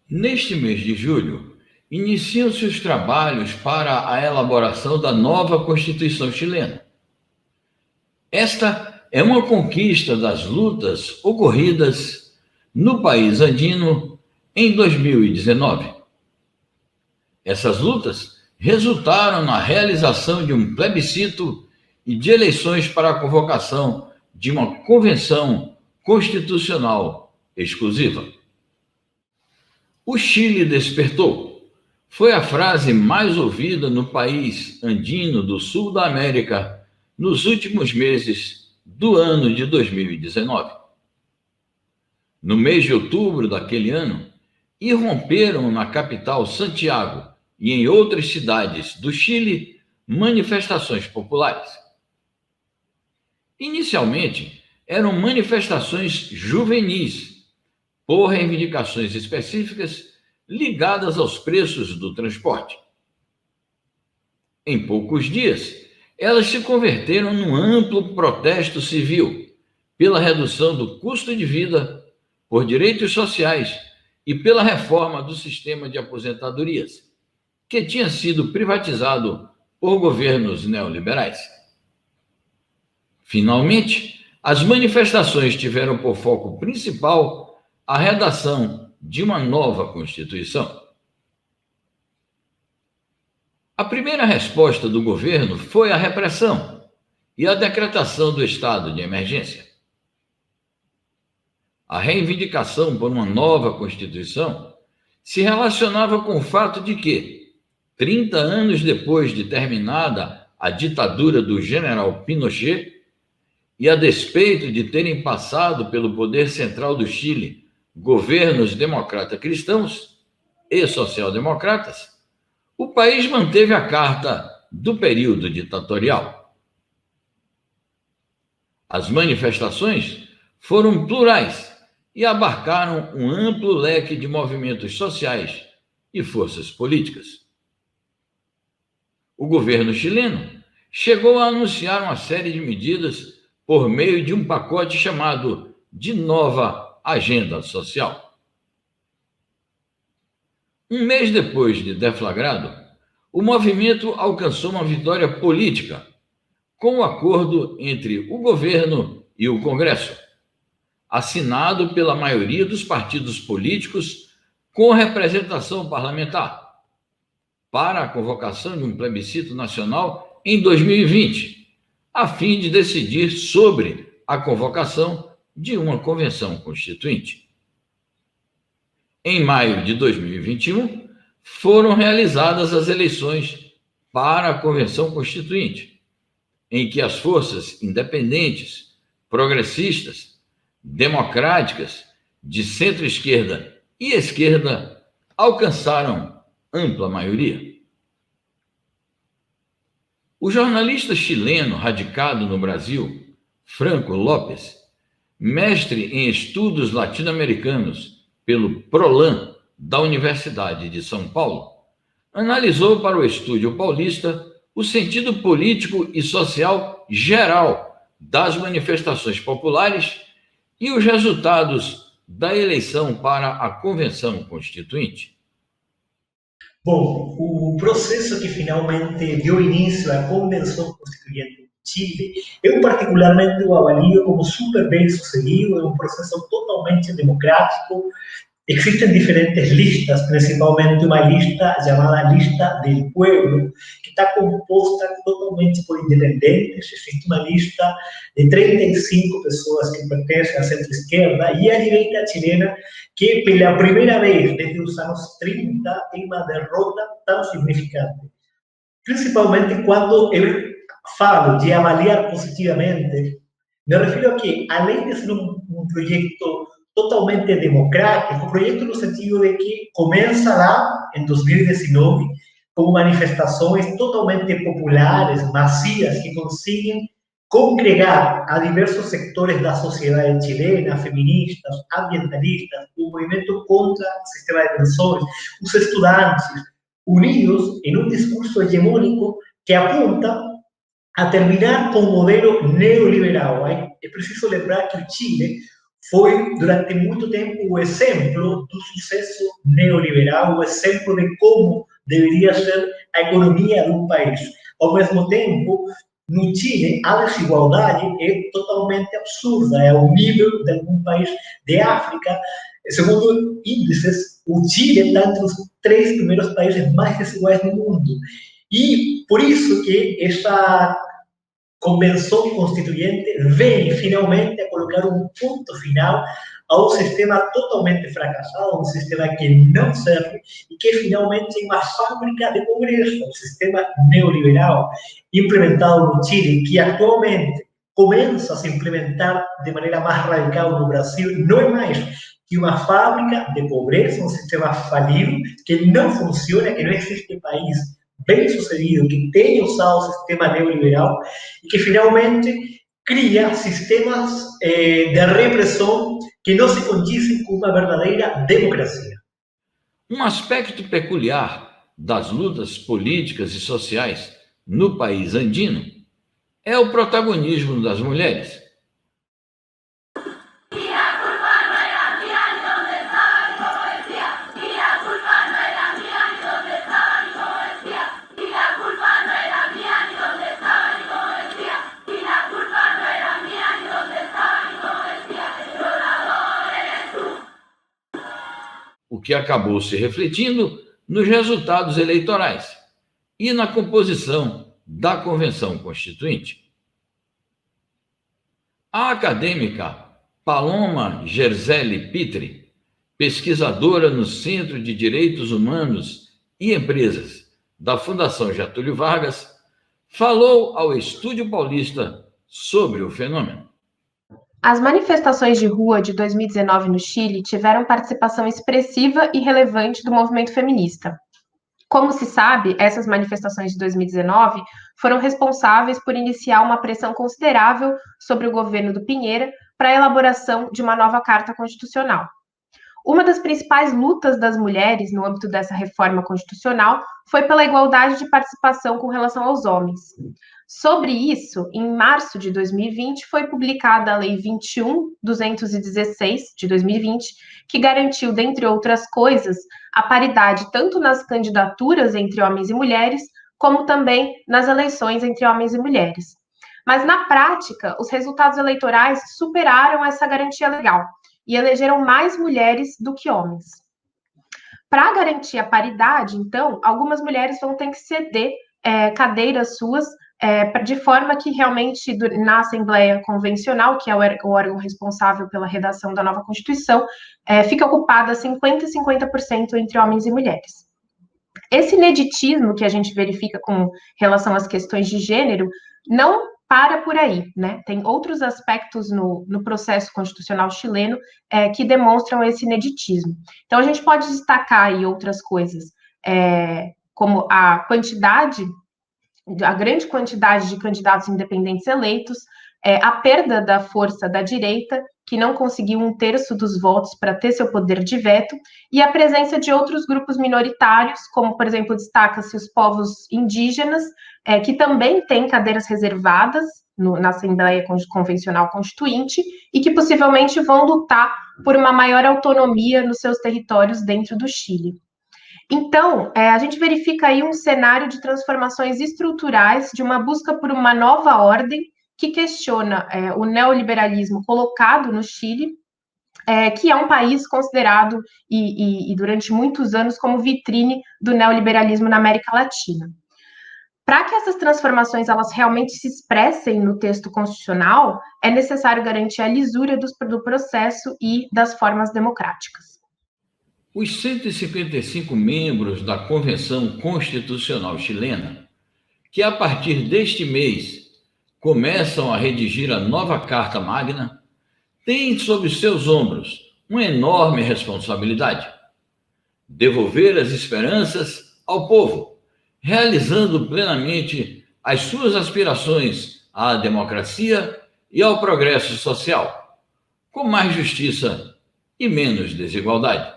Neste mês de julho, iniciam-se os trabalhos para a elaboração da nova Constituição chilena. Esta é uma conquista das lutas ocorridas no país andino em 2019. Essas lutas resultaram na realização de um plebiscito e de eleições para a convocação de uma convenção constitucional exclusiva. O Chile despertou. Foi a frase mais ouvida no país andino do sul da América nos últimos meses do ano de 2019. No mês de outubro daquele ano, irromperam na capital Santiago e em outras cidades do Chile manifestações populares. Inicialmente, eram manifestações juvenis por reivindicações específicas ligadas aos preços do transporte. Em poucos dias, elas se converteram num amplo protesto civil pela redução do custo de vida, por direitos sociais e pela reforma do sistema de aposentadorias, que tinha sido privatizado por governos neoliberais. Finalmente, as manifestações tiveram por foco principal a redação de uma nova Constituição. A primeira resposta do governo foi a repressão e a decretação do estado de emergência. A reivindicação por uma nova Constituição se relacionava com o fato de que, 30 anos depois de terminada a ditadura do general Pinochet, e a despeito de terem passado pelo poder central do Chile governos democrata-cristãos e social-democratas, o país manteve a carta do período ditatorial. As manifestações foram plurais e abarcaram um amplo leque de movimentos sociais e forças políticas. O governo chileno chegou a anunciar uma série de medidas por meio de um pacote chamado de Nova Agenda Social. Um mês depois de deflagrado, o movimento alcançou uma vitória política com o acordo entre o governo e o Congresso, assinado pela maioria dos partidos políticos com representação parlamentar, para a convocação de um plebiscito nacional em 2020, a fim de decidir sobre a convocação de uma convenção constituinte. Em maio de 2021, foram realizadas as eleições para a convenção constituinte, em que as forças independentes, progressistas, democráticas, de centro-esquerda e esquerda alcançaram ampla maioria. O jornalista chileno radicado no Brasil, Franco Lopes, mestre em estudos latino-americanos pelo PROLAN da Universidade de São Paulo, analisou para o Estúdio Paulista o sentido político e social geral das manifestações populares e os resultados da eleição para a Convenção Constituinte. Bom, o processo que finalmente deu início à Convenção Constituinte de Chile, eu particularmente o avalio como super bem sucedido, é um processo totalmente democrático. Existen diferentes listas, principalmente una lista llamada Lista del Pueblo, que está composta totalmente por independentes. Existe una lista de 35 pessoas que pertencem à centro-esquerda e a direita chilena, que pela primeira vez desde os anos 30 tem uma derrota tão significante. Principalmente quando eu falo de avaliar positivamente, me refiro a que, além de ser um projeto totalmente democrático, projeto no sentido de que começa lá, em 2019, com manifestações totalmente populares, macias, que conseguem congregar a diversos sectores da sociedade chilena, feministas, ambientalistas, o movimento contra o sistema de pensões, os estudantes, unidos em um discurso hegemônico que apunta a terminar com o modelo neoliberal. É preciso lembrar que o Chile foi, durante muito tempo, o exemplo do sucesso neoliberal, o exemplo de como deveria ser a economia de um país. Ao mesmo tempo, no Chile, a desigualdade é totalmente absurda, é ao nível de algum país de África. Segundo índices, o Chile está entre os 3 primeiros países mais desiguais do mundo. E por isso que esta convenção constituinte vem finalmente a colocar um ponto final a um sistema totalmente fracassado, um sistema que não serve e que finalmente é uma fábrica de pobreza, um sistema neoliberal implementado no Chile, que atualmente começa a se implementar de maneira mais radical no Brasil, não é mais que uma fábrica de pobreza, um sistema falido, que não funciona, que não existe país bem sucedido, que tenha usado o sistema neoliberal e que finalmente cria sistemas de repressão que não se condizem com uma verdadeira democracia. Um aspecto peculiar das lutas políticas e sociais no país andino é o protagonismo das mulheres. O que acabou se refletindo nos resultados eleitorais e na composição da Convenção Constituinte. A acadêmica Paloma Gerzeli Pitre, pesquisadora no Centro de Direitos Humanos e Empresas da Fundação Getúlio Vargas, falou ao Estúdio Paulista sobre o fenômeno. As manifestações de rua de 2019 no Chile tiveram participação expressiva e relevante do movimento feminista. Como se sabe, essas manifestações de 2019 foram responsáveis por iniciar uma pressão considerável sobre o governo do Piñera para a elaboração de uma nova Carta Constitucional. Uma das principais lutas das mulheres no âmbito dessa reforma constitucional foi pela igualdade de participação com relação aos homens. Sobre isso, em março de 2020, foi publicada a Lei 21.216 de 2020, que garantiu, dentre outras coisas, a paridade tanto nas candidaturas entre homens e mulheres, como também nas eleições entre homens e mulheres. Mas, na prática, os resultados eleitorais superaram essa garantia legal e elegeram mais mulheres do que homens. Para garantir a paridade, então, algumas mulheres vão ter que ceder cadeiras suas de forma que realmente na Assembleia Convencional, que é o órgão responsável pela redação da nova Constituição, fica ocupada 50% e 50% entre homens e mulheres. Esse ineditismo que a gente verifica com relação às questões de gênero não para por aí, né? Tem outros aspectos no processo constitucional chileno que demonstram esse ineditismo. Então, a gente pode destacar aí outras coisas, como a grande quantidade de candidatos independentes eleitos, a perda da força da direita, que não conseguiu 1/3 dos votos para ter seu poder de veto, e a presença de outros grupos minoritários, como, por exemplo, destaca-se os povos indígenas, que também têm cadeiras reservadas na Assembleia Convencional Constituinte e que possivelmente vão lutar por uma maior autonomia nos seus territórios dentro do Chile. Então, a gente verifica aí um cenário de transformações estruturais, de uma busca por uma nova ordem que questiona o neoliberalismo colocado no Chile, que é um país considerado, e durante muitos anos, como vitrine do neoliberalismo na América Latina. Para que essas transformações elas realmente se expressem no texto constitucional, é necessário garantir a lisura do processo e das formas democráticas. Os 155 membros da Convenção Constitucional Chilena, que a partir deste mês começam a redigir a nova Carta Magna, têm sobre seus ombros uma enorme responsabilidade: devolver as esperanças ao povo, realizando plenamente as suas aspirações à democracia e ao progresso social, com mais justiça e menos desigualdade.